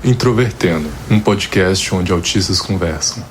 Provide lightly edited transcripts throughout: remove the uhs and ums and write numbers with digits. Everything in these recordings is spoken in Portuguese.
Introvertendo, um podcast onde autistas conversam.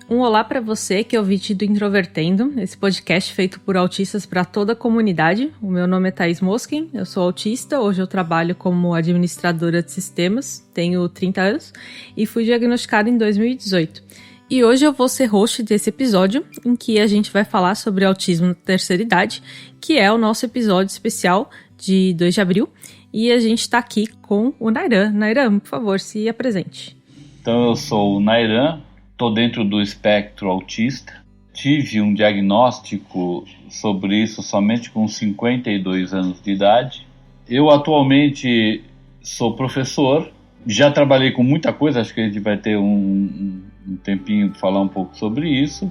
Um olá para você que é ouvinte do Introvertendo, esse podcast feito por autistas para toda a comunidade. O meu nome é Thaís Moskin, eu sou autista, hoje eu trabalho como administradora de sistemas, tenho 30 anos e fui diagnosticada em 2018. E hoje eu vou ser host desse episódio, em que a gente vai falar sobre autismo na terceira idade, que é o nosso episódio especial de 2 de abril, e a gente está aqui com o Nairan. Nairan, por favor, se apresente. Então eu sou o Nairan. Estou dentro do espectro autista. Tive um diagnóstico sobre isso somente com 52 anos de idade. Eu atualmente sou professor. Já trabalhei com muita coisa, acho que a gente vai ter um tempinho para falar um pouco sobre isso.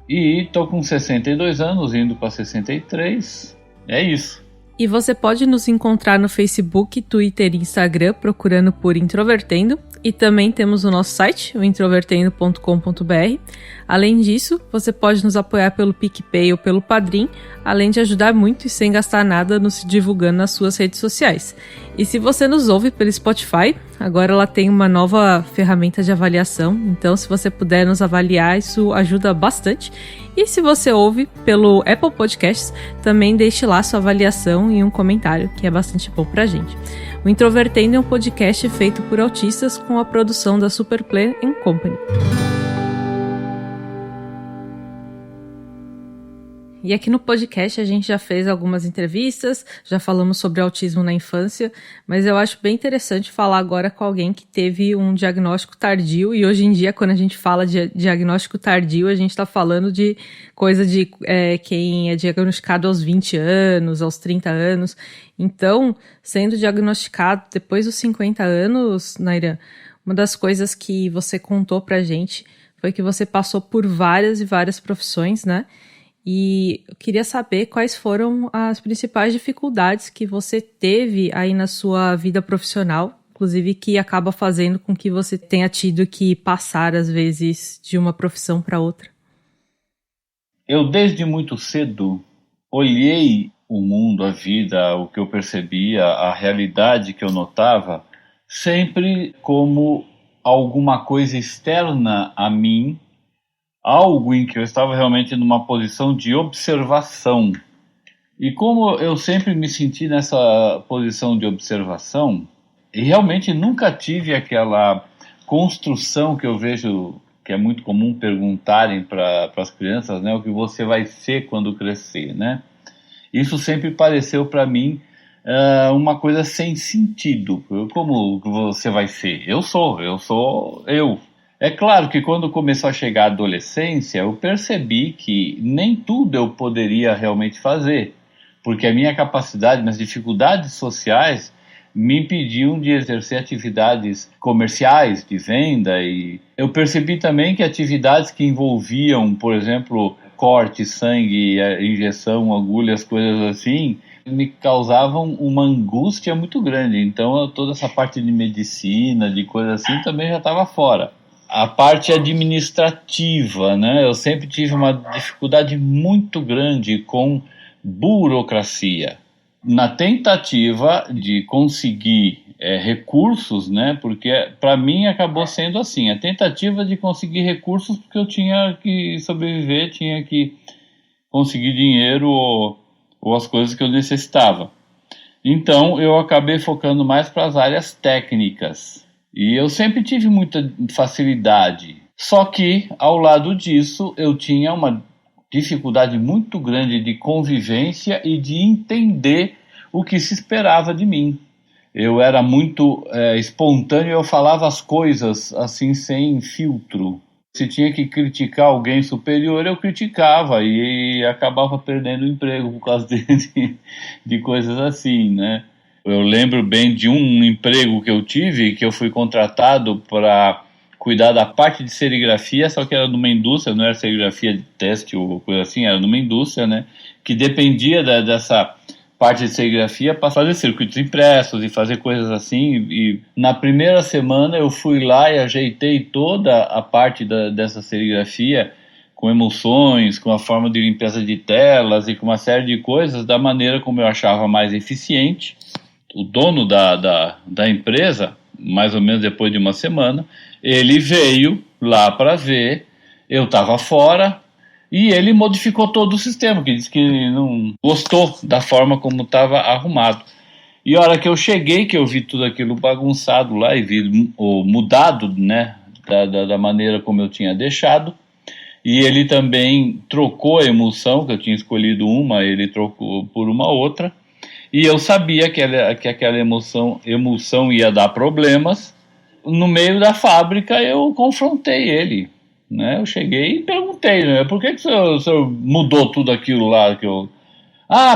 E estou com 62 anos, indo para 63. É isso. E você pode nos encontrar no Facebook, Twitter e Instagram procurando por Introvertendo. E também temos o nosso site, o introvertendo.com.br. Além disso, você pode nos apoiar pelo PicPay ou pelo Padrim, além de ajudar muito e sem gastar nada nos divulgando nas suas redes sociais. E se você nos ouve pelo Spotify, agora ela tem uma nova ferramenta de avaliação, então se você puder nos avaliar, isso ajuda bastante. E se você ouve pelo Apple Podcasts, também deixe lá sua avaliação e um comentário, que é bastante bom pra gente. O Introvertendo é um podcast feito por autistas com a produção da Superplay & Company. E aqui no podcast a gente já fez algumas entrevistas, já falamos sobre autismo na infância, mas eu acho bem interessante falar agora com alguém que teve um diagnóstico tardio, e hoje em dia quando a gente fala de diagnóstico tardio, a gente está falando de coisa de quem é diagnosticado aos 20 anos, aos 30 anos. Então, sendo diagnosticado depois dos 50 anos, Nairan, uma das coisas que você contou pra gente foi que você passou por várias e várias profissões, né? E eu queria saber quais foram as principais dificuldades que você teve aí na sua vida profissional, inclusive que acaba fazendo com que você tenha tido que passar, às vezes, de uma profissão para outra. Eu, desde muito cedo, olhei o mundo, a vida, o que eu percebia, a realidade que eu notava, sempre como alguma coisa externa a mim, algo em que eu estava realmente numa posição de observação. E como eu sempre me senti nessa posição de observação, e realmente nunca tive aquela construção que eu vejo que é muito comum perguntarem para as crianças, né, o que você vai ser quando crescer, né? Isso sempre pareceu para mim uma coisa sem sentido. Como você vai ser? Eu sou eu. É claro que quando começou a chegar a adolescência, eu percebi que nem tudo eu poderia realmente fazer, porque a minha capacidade, minhas dificuldades sociais me impediam de exercer atividades comerciais, de venda, e eu percebi também que atividades que envolviam, por exemplo, corte, sangue, injeção, agulhas, coisas assim, me causavam uma angústia muito grande. Então toda essa parte de medicina, de coisas assim, também já estava fora. A parte administrativa, né? Eu sempre tive uma dificuldade muito grande com burocracia. Na tentativa de conseguir recursos, né? Porque para mim acabou sendo assim, a tentativa de conseguir recursos porque eu tinha que sobreviver, tinha que conseguir dinheiro ou as coisas que eu necessitava. Então eu acabei focando mais para as áreas técnicas. E eu sempre tive muita facilidade. Só que, ao lado disso, eu tinha uma dificuldade muito grande de convivência e de entender o que se esperava de mim. Eu era muito espontâneo, eu falava as coisas assim sem filtro. Se tinha que criticar alguém superior, eu criticava e acabava perdendo o emprego por causa de coisas assim, né? Eu lembro bem de um emprego que eu tive, que eu fui contratado para cuidar da parte de serigrafia, só que era numa indústria, não era serigrafia de teste ou coisa assim, era numa indústria, né, que dependia parte de serigrafia para fazer circuitos impressos e fazer coisas assim. E na primeira semana eu fui lá e ajeitei toda a parte dessa serigrafia, com emulsões, com a forma de limpeza de telas e com uma série de coisas, da maneira como eu achava mais eficiente. O dono da empresa, mais ou menos depois de uma semana, ele veio lá para ver, eu estava fora, e ele modificou todo o sistema, que disse que não gostou da forma como estava arrumado. E a hora que eu cheguei, que eu vi tudo aquilo bagunçado lá e vi mudado, né, da maneira como eu tinha deixado, e ele também trocou a emulsão, que eu tinha escolhido uma, ele trocou por uma outra, e eu sabia que aquela emulsão ia dar problemas. No meio da fábrica eu confrontei ele, né? Eu cheguei e perguntei, né, por que o senhor mudou tudo aquilo lá que eu...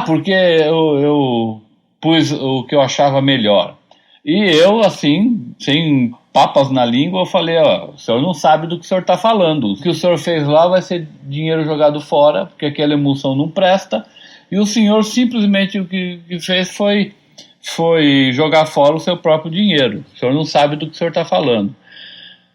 porque eu pus o que eu achava melhor. E eu, assim, sem papas na língua, eu falei, o senhor não sabe do que o senhor está falando. O que o senhor fez lá vai ser dinheiro jogado fora, porque aquela emulsão não presta, e o senhor simplesmente o que fez foi jogar fora o seu próprio dinheiro. O senhor não sabe do que o senhor está falando.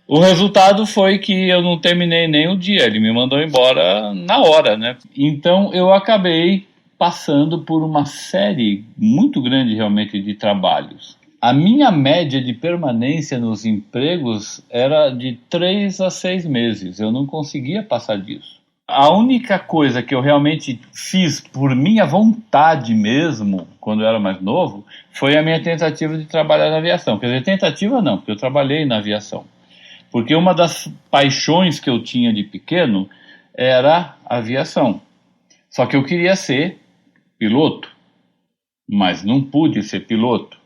O resultado foi que eu não terminei nem o dia, ele me mandou embora na hora, né? Então eu acabei passando por uma série muito grande realmente de trabalhos. A minha média de permanência nos empregos era de 3 a 6 meses, eu não conseguia passar disso. A única coisa que eu realmente fiz por minha vontade mesmo, quando eu era mais novo, foi a minha tentativa de trabalhar na aviação. Quer dizer, tentativa não, porque eu trabalhei na aviação. Porque uma das paixões que eu tinha de pequeno era a aviação. Só que eu queria ser piloto, mas não pude ser piloto.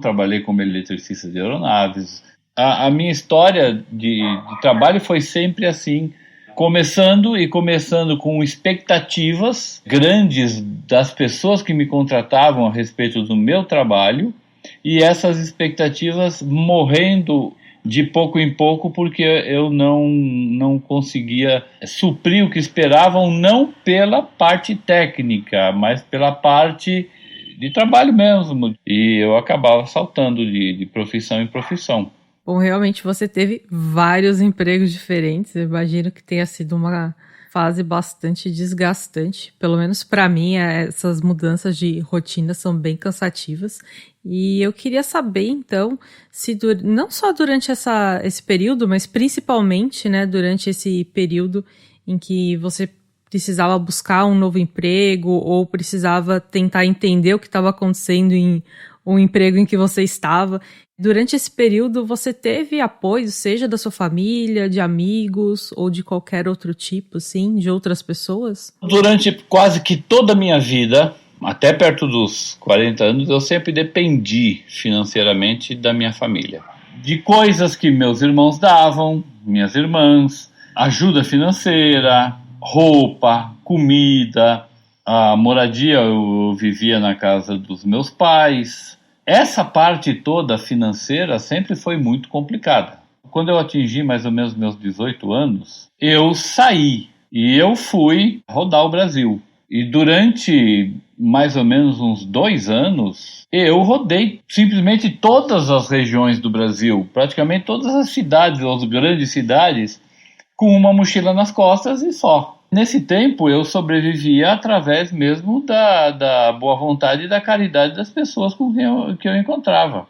Trabalhei como eletricista de aeronaves. A minha história de trabalho foi sempre assim, começando com expectativas grandes das pessoas que me contratavam a respeito do meu trabalho, e essas expectativas morrendo de pouco em pouco porque eu não conseguia suprir o que esperavam, não pela parte técnica, mas pela parte de trabalho mesmo. E eu acabava saltando de profissão em profissão. Bom, realmente você teve vários empregos diferentes. Eu imagino que tenha sido uma fase bastante desgastante. Pelo menos para mim, essas mudanças de rotina são bem cansativas. E eu queria saber, então, se não só durante esse período, mas principalmente, né, durante esse período em que você precisava buscar um novo emprego ou precisava tentar entender o que estava acontecendo em um emprego em que você estava. Durante esse período, você teve apoio, seja da sua família, de amigos ou de qualquer outro tipo, sim, de outras pessoas? Durante quase que toda a minha vida, até perto dos 40 anos, eu sempre dependi financeiramente da minha família. De coisas que meus irmãos davam, minhas irmãs, ajuda financeira, roupa, comida, a moradia, eu vivia na casa dos meus pais. Essa parte toda financeira sempre foi muito complicada. Quando eu atingi mais ou menos meus 18 anos, eu saí e eu fui rodar o Brasil. E durante mais ou menos uns 2 anos, eu rodei simplesmente todas as regiões do Brasil, praticamente todas as cidades, as grandes cidades, com uma mochila nas costas e só. Nesse tempo eu sobrevivia através mesmo da boa vontade e da caridade das pessoas com quem que eu encontrava.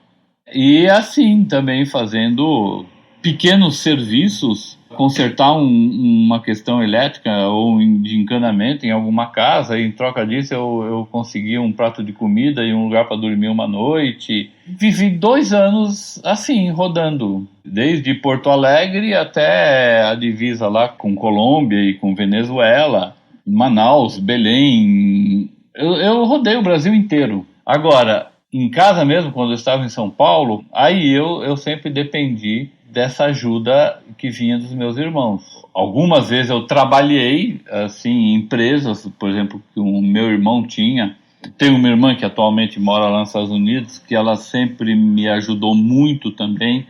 E assim também fazendo pequenos serviços, consertar uma questão elétrica ou de encanamento em alguma casa, e em troca disso eu conseguia um prato de comida e um lugar para dormir uma noite. Vivi 2 anos assim, rodando, desde Porto Alegre até a divisa lá com Colômbia e com Venezuela, Manaus, Belém. Eu rodei o Brasil inteiro. Agora, em casa mesmo, quando eu estava em São Paulo, aí eu sempre dependi dessa ajuda que vinha dos meus irmãos. Algumas vezes eu trabalhei assim, em empresas, por exemplo, que o meu irmão tinha. Tenho uma irmã que atualmente mora lá nos Estados Unidos, que ela sempre me ajudou muito também.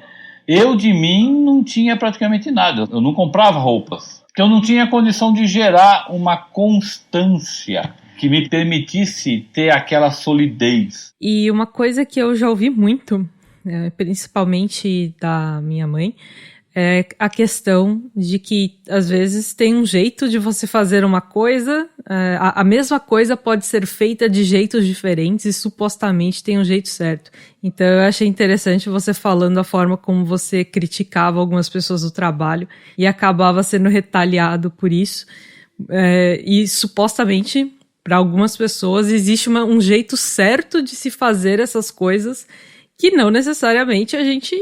Eu, de mim, não tinha praticamente nada. Eu não comprava roupas, porque eu não tinha condição de gerar uma constância que me permitisse ter aquela solidez. E uma coisa que eu já ouvi muito, principalmente da minha mãe, é a questão de que, às vezes, tem um jeito de você fazer uma coisa, a mesma coisa pode ser feita de jeitos diferentes e supostamente tem um jeito certo. Então eu achei interessante você falando a forma como você criticava algumas pessoas do trabalho e acabava sendo retaliado por isso. E supostamente, para algumas pessoas, existe um jeito certo de se fazer essas coisas que não necessariamente a gente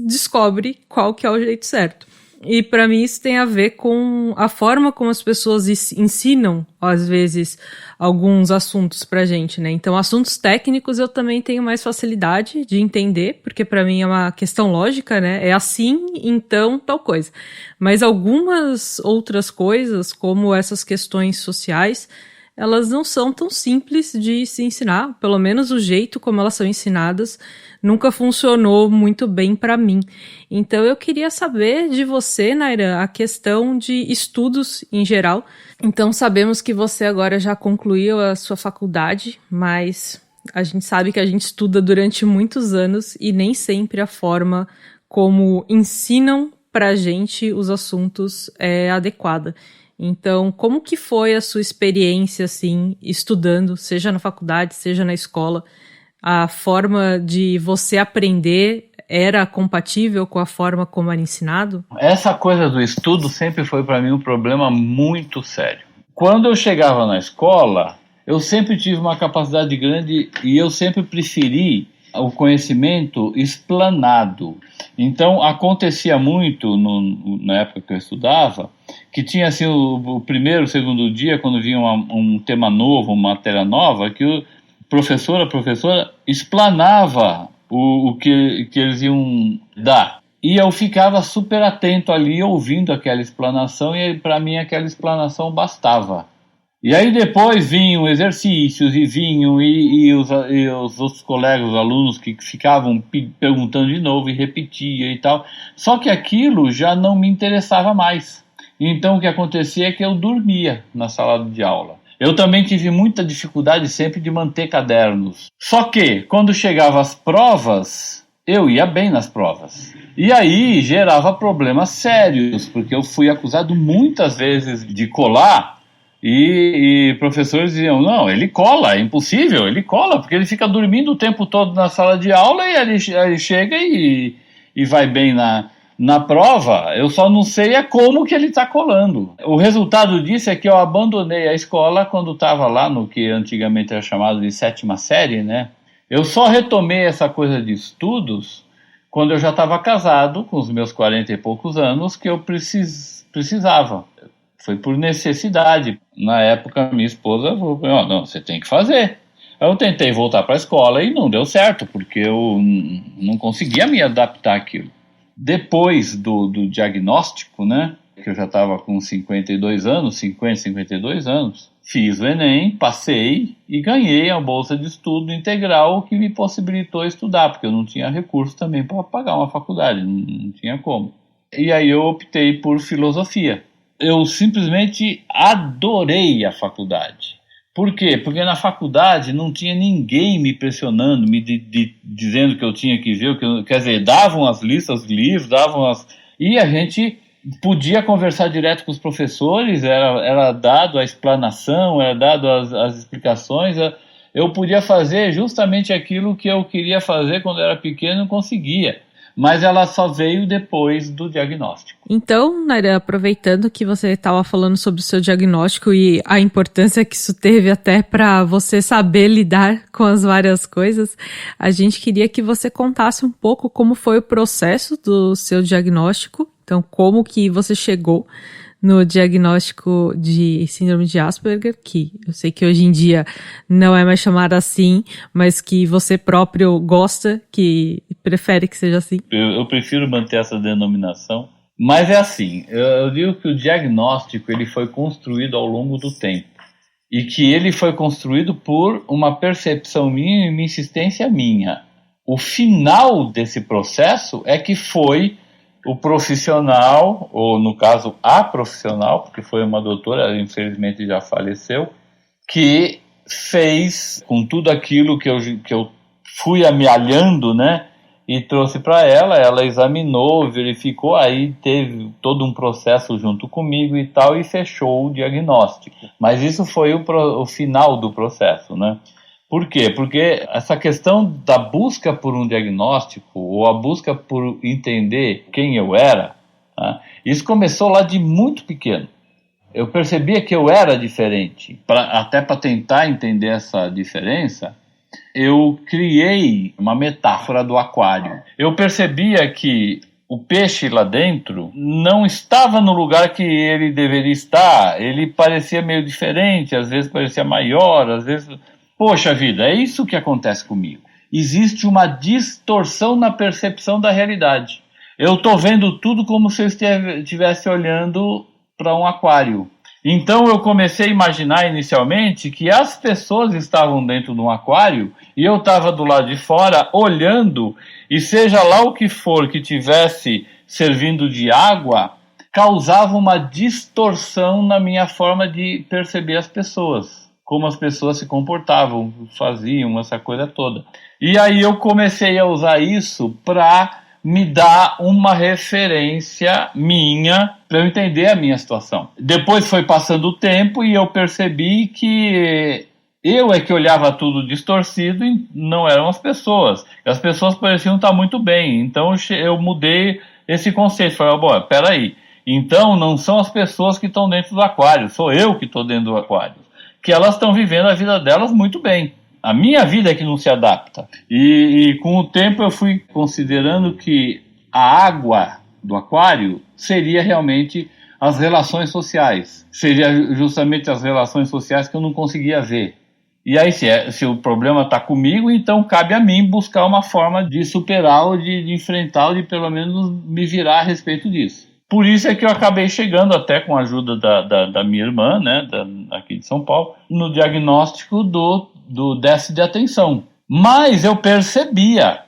descobre qual que é o jeito certo. E para mim isso tem a ver com a forma como as pessoas ensinam, às vezes, alguns assuntos pra gente, né? Então, assuntos técnicos eu também tenho mais facilidade de entender, porque para mim é uma questão lógica, né? É assim, então, tal coisa. Mas algumas outras coisas, como essas questões sociais, elas não são tão simples de se ensinar, pelo menos o jeito como elas são ensinadas nunca funcionou muito bem para mim. Então eu queria saber de você, Nayran, a questão de estudos em geral. Então sabemos que você agora já concluiu a sua faculdade, mas a gente sabe que a gente estuda durante muitos anos e nem sempre a forma como ensinam pra gente os assuntos é adequada. Então, como que foi a sua experiência, assim, estudando, seja na faculdade, seja na escola? A forma de você aprender era compatível com a forma como era ensinado? Essa coisa do estudo sempre foi para mim um problema muito sério. Quando eu chegava na escola, eu sempre tive uma capacidade grande e eu sempre preferi o conhecimento explanado. Então, acontecia muito, na época que eu estudava, que tinha assim o primeiro, o segundo dia, quando vinha um tema novo, uma matéria nova, que o professor, a professora explanava o que eles iam dar. E eu ficava super atento ali, ouvindo aquela explanação, e para mim aquela explanação bastava. E aí depois vinham exercícios e vinham e os outros colegas, os alunos que ficavam perguntando de novo e repetia e tal. Só que aquilo já não me interessava mais. Então o que acontecia é que eu dormia na sala de aula. Eu também tive muita dificuldade sempre de manter cadernos. Só que quando chegava as provas, eu ia bem nas provas. E aí gerava problemas sérios, porque eu fui acusado muitas vezes de colar. E professores diziam, não, ele cola, é impossível, ele cola, porque ele fica dormindo o tempo todo na sala de aula e ele chega e vai bem na prova. Eu só não sei como que ele está colando. O resultado disso é que eu abandonei a escola quando estava lá no que antigamente era chamado de 7ª série, né? Eu só retomei essa coisa de estudos quando eu já estava casado, com os meus 40 e poucos anos, que eu precisava. Foi por necessidade. Na época, minha esposa falou, não, você tem que fazer. Eu tentei voltar para a escola e não deu certo, porque eu não conseguia me adaptar àquilo. Depois do diagnóstico, né, que eu já estava com 52 anos, fiz o Enem, passei e ganhei a bolsa de estudo integral, que me possibilitou estudar, porque eu não tinha recurso também para pagar uma faculdade, não tinha como. E aí eu optei por filosofia. Eu simplesmente adorei a faculdade. Por quê? Porque na faculdade não tinha ninguém me pressionando, dizendo que eu tinha que ver, quer dizer, davam as listas de livros, e a gente podia conversar direto com os professores, era dado a explanação, era dado as explicações, eu podia fazer justamente aquilo que eu queria fazer quando era pequeno e não conseguia. Mas ela só veio depois do diagnóstico. Então, Nayran, aproveitando que você estava falando sobre o seu diagnóstico e a importância que isso teve até para você saber lidar com as várias coisas, a gente queria que você contasse um pouco como foi o processo do seu diagnóstico, então como que você chegou no diagnóstico de síndrome de Asperger, que eu sei que hoje em dia não é mais chamada assim, mas que você próprio gosta, que prefere que seja assim. Eu prefiro manter essa denominação, mas é assim, eu digo que o diagnóstico ele foi construído ao longo do tempo, e que ele foi construído por uma percepção minha e uma insistência minha. O final desse processo é que foi o profissional, ou no caso a profissional, porque foi uma doutora, ela infelizmente já faleceu, que fez com tudo aquilo que eu fui amealhando, né? E trouxe para ela examinou, verificou, aí teve todo um processo junto comigo e tal, e fechou o diagnóstico. Mas isso foi o final do processo, né? Por quê? Porque essa questão da busca por um diagnóstico, ou a busca por entender quem eu era, né? Isso começou lá de muito pequeno. Eu percebia que eu era diferente. Até para tentar entender essa diferença, eu criei uma metáfora do aquário. Eu percebia que o peixe lá dentro não estava no lugar que ele deveria estar. Ele parecia meio diferente, às vezes parecia maior, às vezes... Poxa vida, é isso que acontece comigo. Existe uma distorção na percepção da realidade. Eu estou vendo tudo como se eu estivesse olhando para um aquário. Então eu comecei a imaginar inicialmente que as pessoas estavam dentro de um aquário e eu estava do lado de fora olhando, e seja lá o que for que tivesse servindo de água, causava uma distorção na minha forma de perceber as pessoas, como as pessoas se comportavam, faziam, essa coisa toda. E aí eu comecei a usar isso para me dar uma referência minha para eu entender a minha situação. Depois foi passando o tempo e eu percebi que eu é que olhava tudo distorcido e não eram as pessoas. As pessoas pareciam estar muito bem. Então eu mudei esse conceito. Falei, bom, peraí. Então não são as pessoas que estão dentro do aquário, sou eu que estou dentro do aquário. Que elas estão vivendo a vida delas muito bem. A minha vida é que não se adapta. E com o tempo eu fui considerando que a água do aquário seria realmente as relações sociais. Seria justamente as relações sociais que eu não conseguia ver. E aí, se o problema está comigo, então cabe a mim buscar uma forma de superar, ou de enfrentar, ou de pelo menos me virar a respeito disso. Por isso é que eu acabei chegando, até com a ajuda da minha irmã, né, aqui de São Paulo, no diagnóstico do déficit de atenção. Mas eu percebia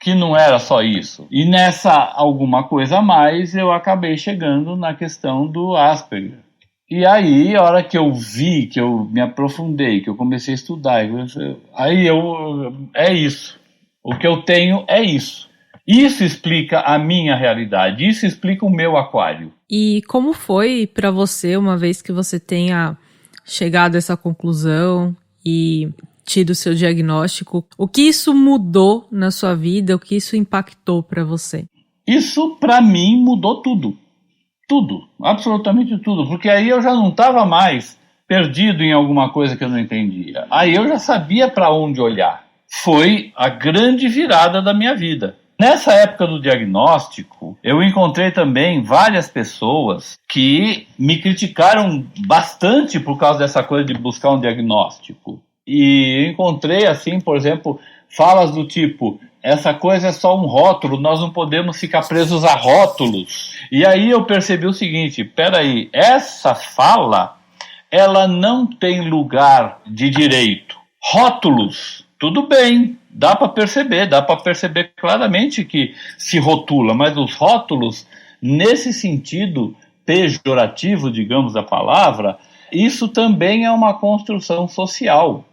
que não era só isso. E nessa alguma coisa a mais, eu acabei chegando na questão do Asperger. E aí, a hora que eu vi, que eu me aprofundei, que eu comecei a estudar, é isso. O que eu tenho é isso. Isso explica a minha realidade, isso explica o meu aquário. E como foi para você, uma vez que você tenha chegado a essa conclusão e tido o seu diagnóstico, o que isso mudou na sua vida, o que isso impactou para você? Isso, para mim, mudou tudo. Tudo, absolutamente tudo, porque aí eu já não estava mais perdido em alguma coisa que eu não entendia. Aí eu já sabia para onde olhar. Foi a grande virada da minha vida. Nessa época do diagnóstico, eu encontrei também várias pessoas que me criticaram bastante por causa dessa coisa de buscar um diagnóstico. E encontrei, assim, por exemplo, falas do tipo, essa coisa é só um rótulo, nós não podemos ficar presos a rótulos. E aí eu percebi o seguinte, peraí, essa fala, ela não tem lugar de direito. Rótulos, tudo bem, dá para perceber claramente que se rotula, mas os rótulos, nesse sentido pejorativo, digamos, da palavra, isso também é uma construção social.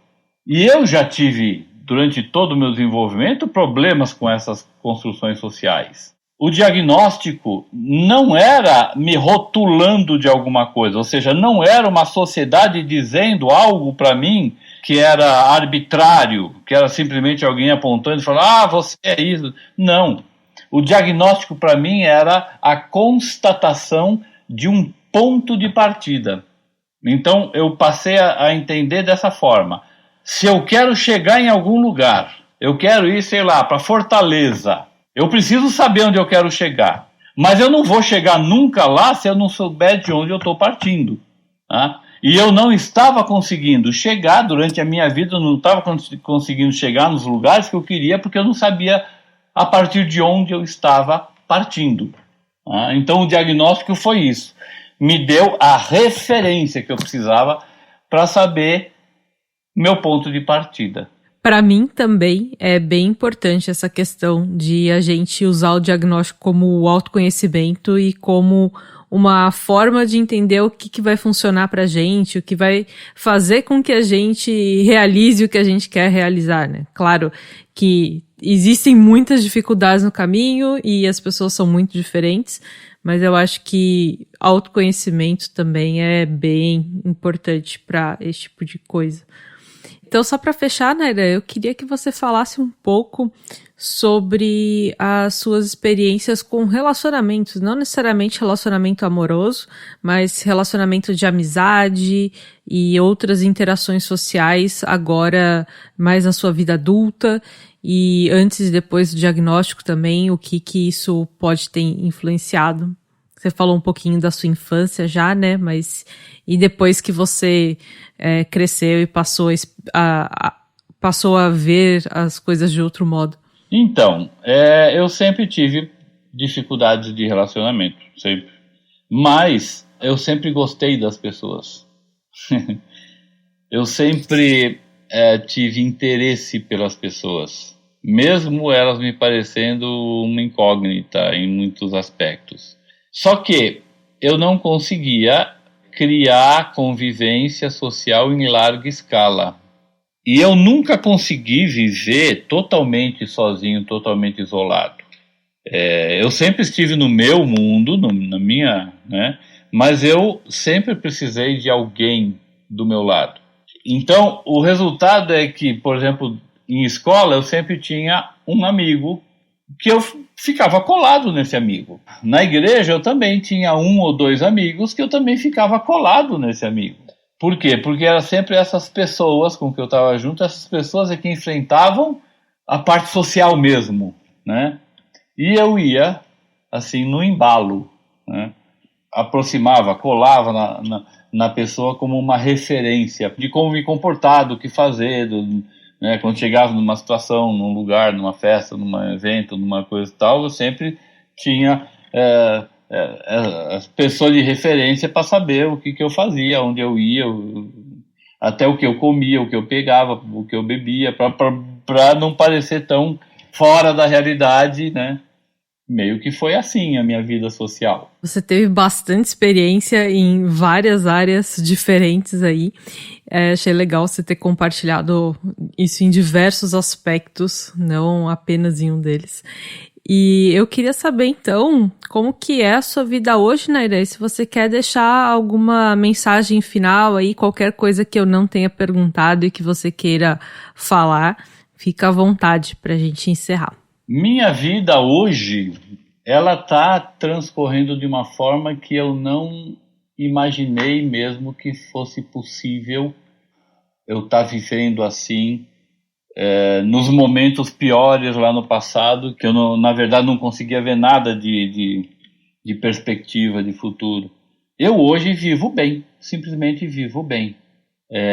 E eu já tive, durante todo o meu desenvolvimento, problemas com essas construções sociais. O diagnóstico não era me rotulando de alguma coisa, ou seja, não era uma sociedade dizendo algo para mim que era arbitrário, que era simplesmente alguém apontando e falando, você é isso. Não. O diagnóstico para mim era a constatação de um ponto de partida. Então eu passei a entender dessa forma. Se eu quero chegar em algum lugar, eu quero ir, sei lá, para Fortaleza, eu preciso saber onde eu quero chegar. Mas eu não vou chegar nunca lá se eu não souber de onde eu estou partindo. Tá? E eu não estava conseguindo chegar, durante a minha vida, eu não estava conseguindo chegar nos lugares que eu queria, porque eu não sabia a partir de onde eu estava partindo. Tá? Então o diagnóstico foi isso. Me deu a referência que eu precisava para saber meu ponto de partida. Para mim também é bem importante essa questão de a gente usar o diagnóstico como autoconhecimento e como uma forma de entender o que vai funcionar pra gente, o que vai fazer com que a gente realize o que a gente quer realizar, né? Claro que existem muitas dificuldades no caminho e as pessoas são muito diferentes, mas eu acho que autoconhecimento também é bem importante para esse tipo de coisa. Então, só para fechar, Naira, eu queria que você falasse um pouco sobre as suas experiências com relacionamentos, não necessariamente relacionamento amoroso, mas relacionamento de amizade e outras interações sociais agora mais na sua vida adulta e antes e depois do diagnóstico também, o que isso pode ter influenciado. Você falou um pouquinho da sua infância já, né? Mas e depois que você cresceu e passou a ver as coisas de outro modo? Então, eu sempre tive dificuldades de relacionamento, sempre. Mas eu sempre gostei das pessoas. Eu sempre tive interesse pelas pessoas, mesmo elas me parecendo uma incógnita em muitos aspectos. Só que eu não conseguia criar convivência social em larga escala. E eu nunca consegui viver totalmente sozinho, totalmente isolado. Eu sempre estive no meu mundo, na minha, né? Mas eu sempre precisei de alguém do meu lado. Então, o resultado é que, por exemplo, em escola eu sempre tinha um amigo que eu ficava colado nesse amigo. Na igreja eu também tinha 1 ou 2 amigos que eu também ficava colado nesse amigo. Por quê? Porque eram sempre essas pessoas com que eu estava junto, essas pessoas que enfrentavam a parte social mesmo, né? E eu ia, assim, no embalo, né? Aproximava, colava na pessoa como uma referência de como me comportar, do que fazer, né? Quando chegava numa situação, num lugar, numa festa, num evento, numa coisa e tal, eu sempre tinha as pessoas de referência para saber o que eu fazia, onde eu ia, até o que eu comia, o que eu pegava, o que eu bebia, para não parecer tão fora da realidade, né? Meio que foi assim a minha vida social. Você teve bastante experiência em várias áreas diferentes aí. Achei legal você ter compartilhado isso em diversos aspectos, não apenas em um deles. E eu queria saber, então, como que é a sua vida hoje, Naira? Se você quer deixar alguma mensagem final aí, qualquer coisa que eu não tenha perguntado e que você queira falar, fica à vontade para a gente encerrar. Minha vida hoje, ela está transcorrendo de uma forma que eu não imaginei mesmo que fosse possível eu estar vivendo assim, nos momentos piores lá no passado, que eu, na verdade, não conseguia ver nada de perspectiva de futuro. Eu hoje vivo bem, simplesmente vivo bem.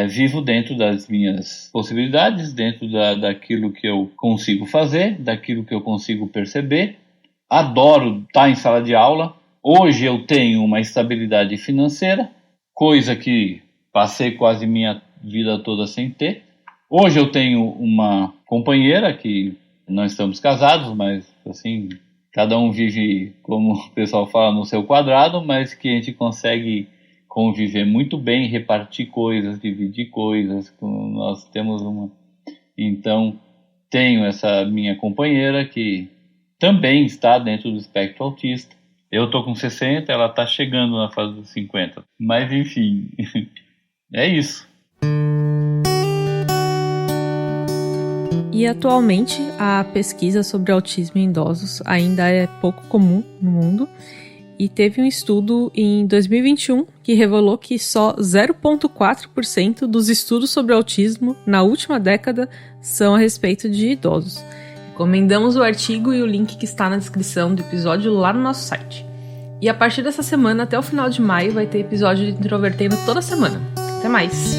Vivo dentro das minhas possibilidades, dentro daquilo que eu consigo fazer, daquilo que eu consigo perceber. Adoro estar em sala de aula. Hoje eu tenho uma estabilidade financeira, coisa que passei quase minha vida toda sem ter. Hoje eu tenho uma companheira que não estamos casados, mas assim, cada um vive, como o pessoal fala, no seu quadrado, mas que a gente consegue conviver muito bem, repartir coisas, dividir coisas. Nós temos uma... Então, tenho essa minha companheira que também está dentro do espectro autista. Eu estou com 60, ela está chegando na fase dos 50. Mas, enfim, é isso. E atualmente a pesquisa sobre autismo em idosos ainda é pouco comum no mundo e teve um estudo em 2021 que revelou que só 0,4% dos estudos sobre autismo na última década são a respeito de idosos. Recomendamos o artigo e o link que está na descrição do episódio lá no nosso site. E a partir dessa semana até o final de maio vai ter episódio de Introvertendo toda semana. Até mais!